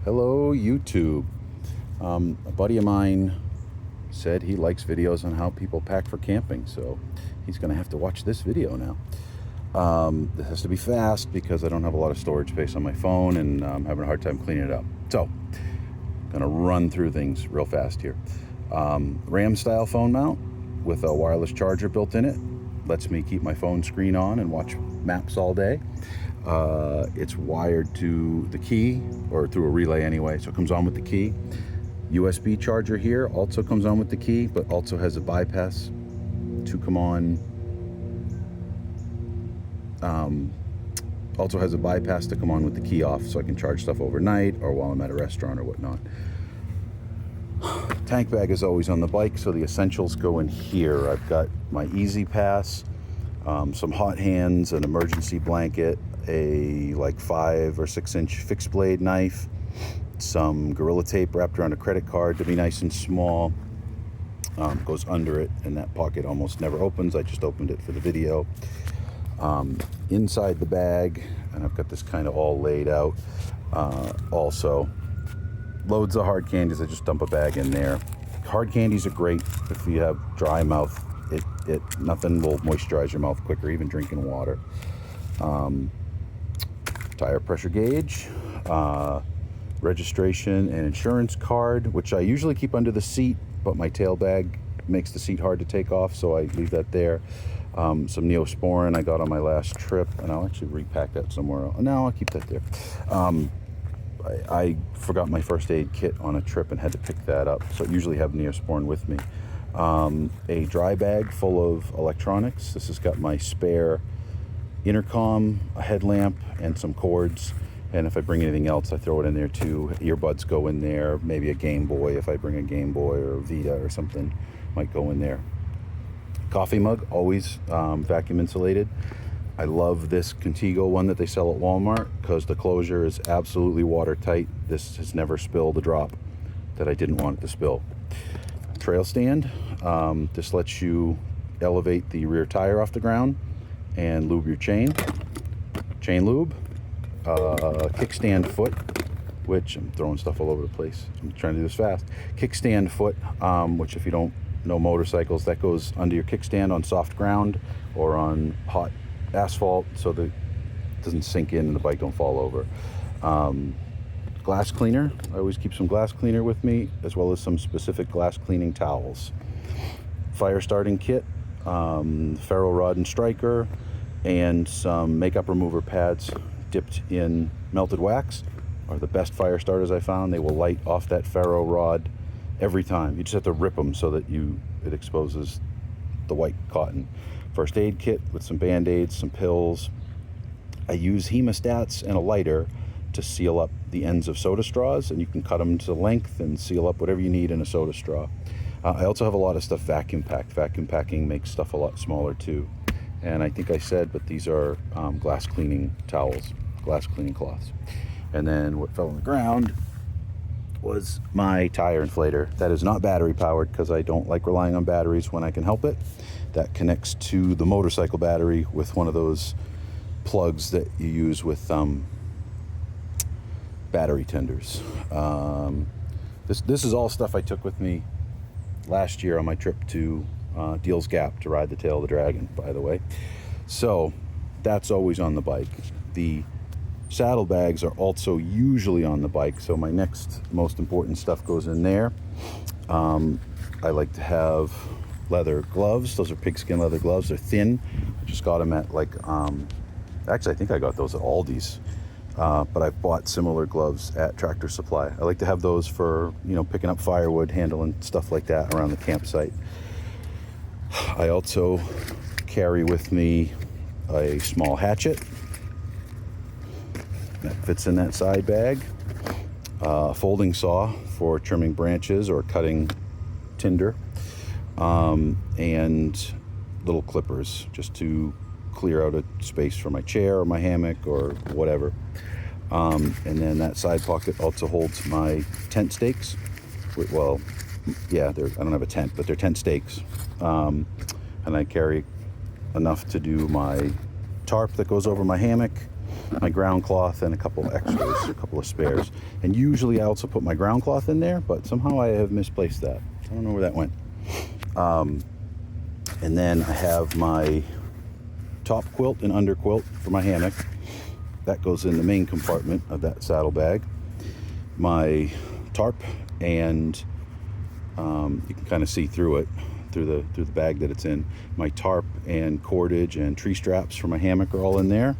Hello, YouTube. A buddy of mine said he likes videos on how people pack for camping, so he's going to have to watch this video now. This has to be fast because I don't have a lot of storage space on my phone and I'm having a hard time cleaning it up. So, going to run through things real fast here. RAM style phone mount with a wireless charger built in it. Lets me keep my phone screen on and watch maps all day. It's wired to the key, or through a relay anyway, so it comes on with the key. USB charger here also comes on with the key, but also has a bypass to come on. Also has a bypass to come on with the key off, so I can charge stuff overnight or while I'm at a restaurant or whatnot. Tank bag is always on the bike, so the essentials go in here. I've got my Easy Pass, some hot hands, an emergency blanket, a like 5 or 6 inch fixed blade knife, some Gorilla Tape wrapped around a credit card to be nice and small. Goes under it, and that pocket almost never opens. I just opened it for the video. Inside the bag, and I've got this kind of all laid out, also loads of hard candies. I just dump a bag in there. Hard candies are great if you have dry mouth. Nothing will moisturize your mouth quicker, even drinking water. Tire pressure gauge, registration and insurance card, which I usually keep under the seat, but my tail bag makes the seat hard to take off, so I leave that there. Some Neosporin I got on my last trip, and I'll actually repack that somewhere else. No, I'll keep that there. I forgot my first aid kit on a trip and had to pick that up, so I usually have Neosporin with me. A dry bag full of electronics. This has got my spare intercom, a headlamp, and some cords. And if I bring anything else, I throw it in there too. Earbuds go in there, maybe a Game Boy if I bring a Game Boy or a Vita or something might go in there. Coffee mug, always vacuum insulated. I love this Contigo one that they sell at Walmart because the closure is absolutely watertight. This has never spilled a drop that I didn't want it to spill. Trail stand, this lets you elevate the rear tire off the ground and lube your chain. Chain lube, kickstand foot, which I'm throwing stuff all over the place. I'm trying to do this fast. Kickstand foot, which if you don't know motorcycles, that goes under your kickstand on soft ground or on hot asphalt so that it doesn't sink in and the bike don't fall over. Glass cleaner, I always keep some glass cleaner with me, as well as some specific glass cleaning towels. Fire starting kit, ferro rod and striker, and some makeup remover pads dipped in melted wax are the best fire starters I found. They will light off that ferro rod every time. You just have to rip them so that it exposes the white cotton. First aid kit with some band-aids, some pills. I use hemostats and a lighter to seal up the ends of soda straws, and you can cut them to length and seal up whatever you need in a soda straw. I also have a lot of stuff vacuum packed. Vacuum packing makes stuff a lot smaller too. And I think I said, but these are glass cleaning towels, glass cleaning cloths. And then what fell on the ground was my tire inflator. That is not battery powered because I don't like relying on batteries when I can help it. That connects to the motorcycle battery with one of those plugs that you use with battery tenders. This is all stuff I took with me last year on my trip to Deals Gap to ride the Tail of the Dragon, by the way. So that's always on the bike. The saddlebags are also usually on the bike, so my next most important stuff goes in there. I like to have leather gloves. Those are pigskin leather gloves. They're thin. I just got them at like, actually I think I got those at Aldi's. But I bought similar gloves at Tractor Supply. I like to have those for, picking up firewood, handling stuff like that around the campsite. I also carry with me a small hatchet that fits in that side bag, a folding saw for trimming branches or cutting tinder, and little clippers just to clear out a space for my chair or my hammock or whatever. And then that side pocket also holds my tent stakes. Well, yeah, I don't have a tent, but they're tent stakes. And I carry enough to do my tarp that goes over my hammock, my ground cloth and a couple of extras, a couple of spares. And usually I also put my ground cloth in there, but somehow I have misplaced that. I don't know where that went. And then I have my top quilt and under quilt for my hammock. That goes in the main compartment of that saddlebag. My tarp, and you can kind of see through it, through the bag that it's in. My tarp and cordage and tree straps for my hammock are all in there.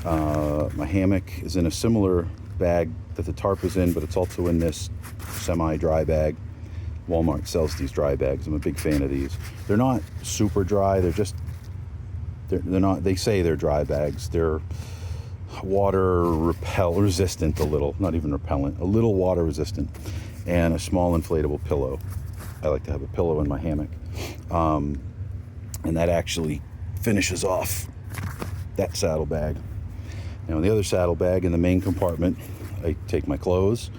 My hammock is in a similar bag that the tarp is in, but it's also in this semi-dry bag. Walmart sells these dry bags. I'm a big fan of these. They're not super dry. They're not, they say they're dry bags. They're water resistant a little, not even repellent, a little water resistant, and a small inflatable pillow. I like to have a pillow in my hammock. And that actually finishes off that saddlebag. Now in the other saddlebag in the main compartment, I take my clothes.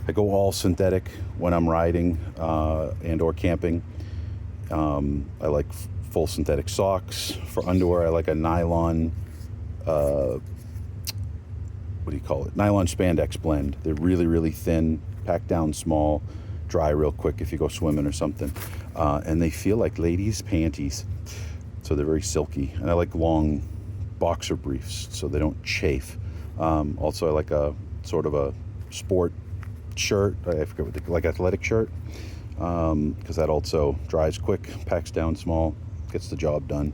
I go all synthetic when I'm riding and or camping. I like full synthetic socks. For underwear, I like a nylon, what do you call it? Nylon spandex blend. They're really, really thin, packed down small, dry real quick if you go swimming or something. And they feel like ladies' panties. So they're very silky. And I like long boxer briefs so they don't chafe. Also, I like a sort of a sport shirt. I forget what like athletic shirt. Because that also dries quick, packs down small, gets the job done.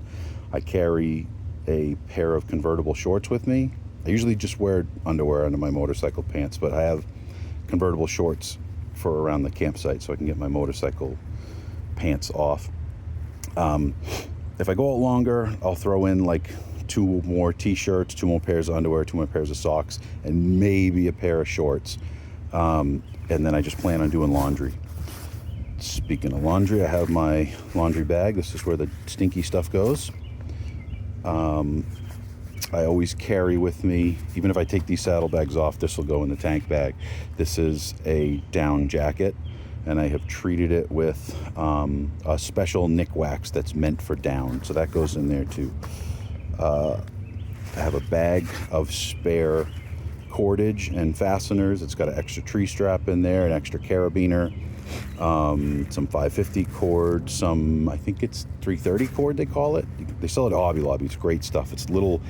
I carry a pair of convertible shorts with me. I usually just wear underwear under my motorcycle pants, but I have convertible shorts for around the campsite so I can get my motorcycle pants off. If I go out longer, I'll throw in like 2 more t-shirts, 2 more pairs of underwear, 2 more pairs of socks, and maybe a pair of shorts. And then I just plan on doing laundry. Speaking of laundry, I have my laundry bag. This is where the stinky stuff goes. I always carry with me, even if I take these saddlebags off, this will go in the tank bag. This is a down jacket, and I have treated it with a special nick wax that's meant for down, so that goes in there too. I have a bag of spare cordage and fasteners. It's got an extra tree strap in there, an extra carabiner, some 550 cord, some, I think it's 330 cord they call it. They sell it at Hobby Lobby. It's great stuff. It's little,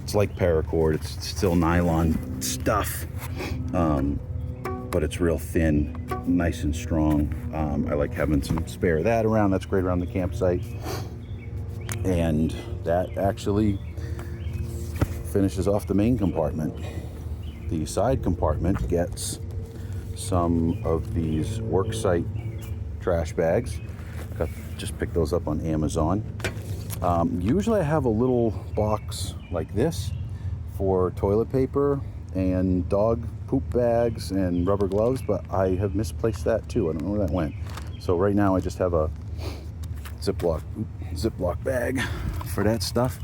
it's like paracord. It's still nylon stuff, but it's real thin, nice and strong. I like having some spare of that around. That's great around the campsite. And that actually finishes off the main compartment. The side compartment gets some of these worksite trash bags. Just picked those up on Amazon. Usually I have a little box like this for toilet paper and dog poop bags and rubber gloves, but I have misplaced that too. I don't know where that went. So right now I just have a Ziploc bag for that stuff.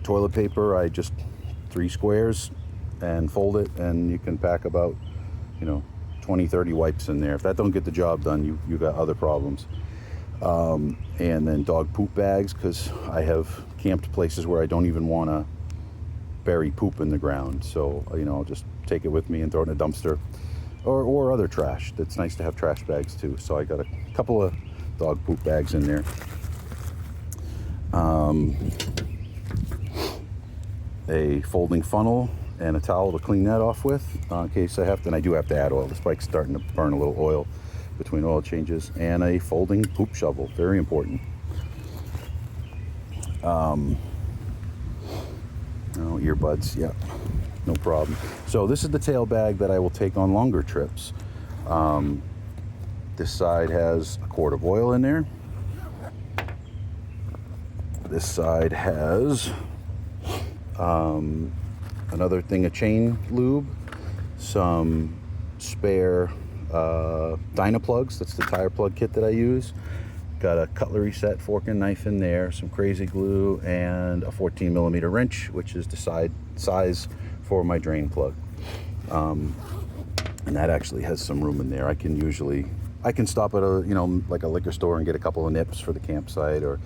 Toilet paper, I just 3 squares and fold it, and you can pack about 20-30 wipes in there. If that don't get the job done, you got other problems. And then dog poop bags, because I have camped places where I don't even want to bury poop in the ground, so I'll just take it with me and throw it in a dumpster, or other trash. It's nice to have trash bags too, so I got a couple of dog poop bags in there. A folding funnel and a towel to clean that off with, in case I have to, and I do have to add oil. This bike's starting to burn a little oil between oil changes. And a folding poop shovel, very important. Earbuds, yeah, no problem. So this is the tail bag that I will take on longer trips. This side has a quart of oil in there. This side has another thing of chain lube, some spare Dynaplugs, that's the tire plug kit that I use. Got a cutlery set, fork and knife in there, some crazy glue, and a 14mm wrench, which is the size for my drain plug. And that actually has some room in there. I can stop at a like a liquor store and get a couple of nips for the campsite, or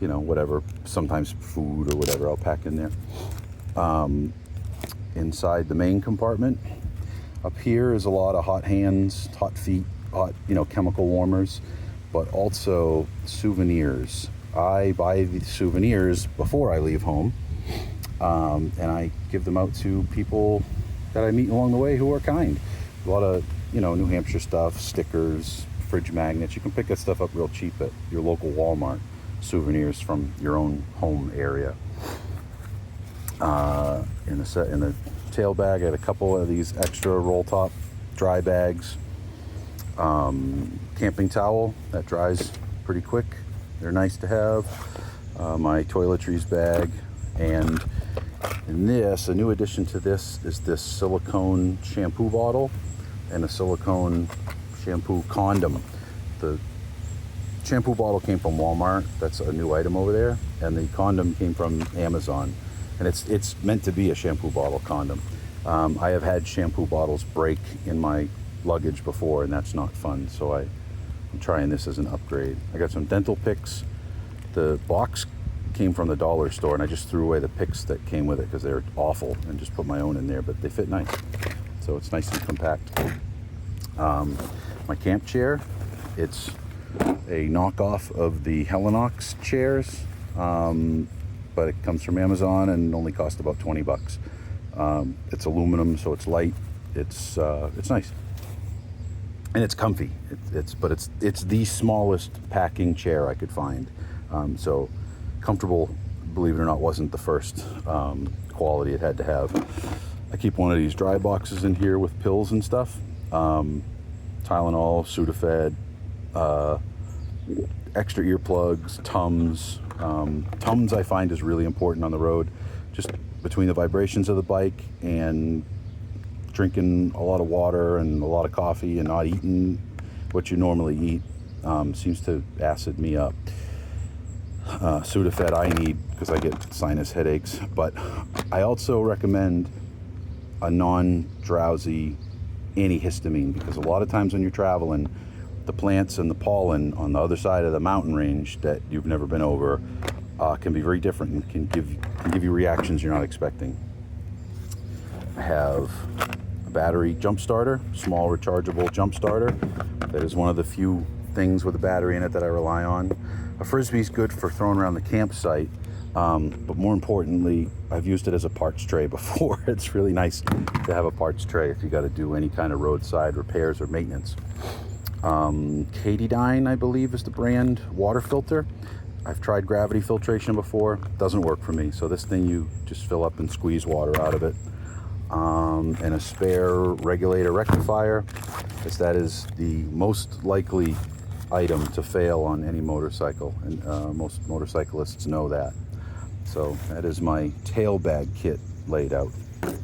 you know, whatever, sometimes food or whatever I'll pack in there. Inside the main compartment, up here is a lot of hot hands, hot feet, hot, you know, chemical warmers, but also souvenirs. I buy the souvenirs before I leave home, and I give them out to people that I meet along the way who are kind. A lot of, you know, New Hampshire stuff, stickers, fridge magnets. You can pick that stuff up real cheap at your local Walmart. Souvenirs from your own home area. In the tail bag, I had a couple of these extra roll top dry bags. Camping towel that dries pretty quick. They're nice to have. My toiletries bag, and in this, a new addition to this is this silicone shampoo bottle and a silicone shampoo condom. The shampoo bottle came from Walmart. That's a new item over there, and the condom came from Amazon. And it's meant to be a shampoo bottle condom. I have had shampoo bottles break in my luggage before, and that's not fun. So I'm trying this as an upgrade. I got some dental picks. The box came from the dollar store, and I just threw away the picks that came with it because they're awful, and just put my own in there. But they fit nice, so it's nice and compact. My camp chair. It's a knockoff of the Helinox chairs. But it comes from Amazon and only cost about 20 bucks. It's aluminum, so it's light. It's nice, and it's comfy. It's the smallest packing chair I could find. So comfortable, believe it or not, wasn't the first quality it had to have. I keep one of these dry boxes in here with pills and stuff. Tylenol, Sudafed, extra earplugs, Tums. Tums I find is really important on the road, just between the vibrations of the bike and drinking a lot of water and a lot of coffee and not eating what you normally eat seems to acid me up. Sudafed I need because I get sinus headaches, but I also recommend a non-drowsy antihistamine, because a lot of times when you're traveling, the plants and the pollen on the other side of the mountain range that you've never been over can be very different and can give you reactions you're not expecting. I have a battery jump starter, small rechargeable jump starter. That is one of the few things with a battery in it that I rely on. A Frisbee's good for throwing around the campsite, but more importantly, I've used it as a parts tray before. It's really nice to have a parts tray if you got to do any kind of roadside repairs or maintenance. Katydine, I believe, is the brand water filter. I've tried gravity filtration before. Doesn't work for me. So this thing, you just fill up and squeeze water out of it. And a spare regulator rectifier, because that is the most likely item to fail on any motorcycle, and most motorcyclists know that. So that is my tail bag kit laid out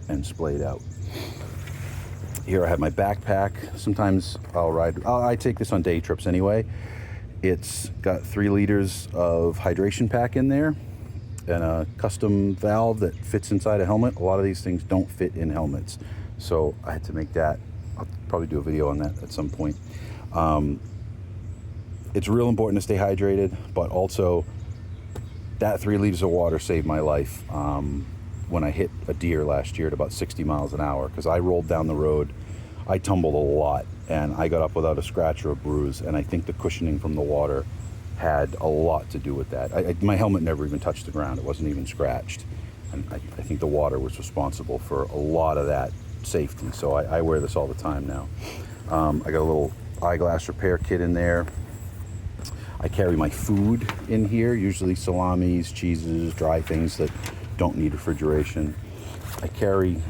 and splayed out. Here I have my backpack. Sometimes I take this on day trips anyway. It's got 3 liters of hydration pack in there and a custom valve that fits inside a helmet. A lot of these things don't fit in helmets, so I had to make that. I'll probably do a video on that at some point. It's real important to stay hydrated, but also that 3 liters of water saved my life when I hit a deer last year at about 60 miles an hour, because I rolled down the road. I tumbled a lot, and I got up without a scratch or a bruise, and I think the cushioning from the water had a lot to do with that. My helmet never even touched the ground. It wasn't even scratched, and I think the water was responsible for a lot of that safety. So I wear this all the time now. I got a little eyeglass repair kit in there. I carry my food in here, usually salamis, cheeses, dry things that don't need refrigeration. I carry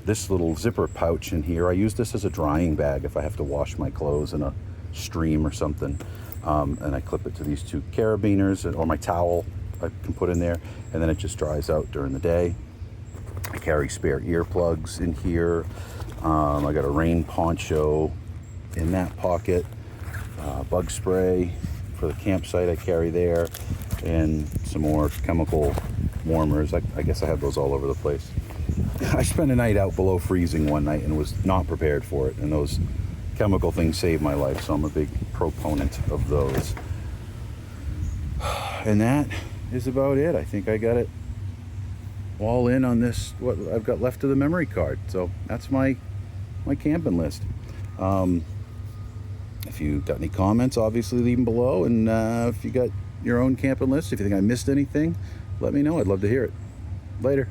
this little zipper pouch in here. I use this as a drying bag if I have to wash my clothes in a stream or something. And I clip it to these 2 carabiners, or my towel I can put in there, and then it just dries out during the day. I carry spare earplugs in here. I got a rain poncho in that pocket. Bug spray for the campsite I carry there, and some more chemical warmers. I guess I have those all over the place. I spent a night out below freezing one night and was not prepared for it, and those chemical things saved my life, so I'm a big proponent of those. And that is about it. I think I got it all in on this, what I've got left of the memory card. So that's my camping list. If you got any comments, obviously leave them below. And if you got your own camping list, if you think I missed anything, let me know. I'd love to hear it. Later.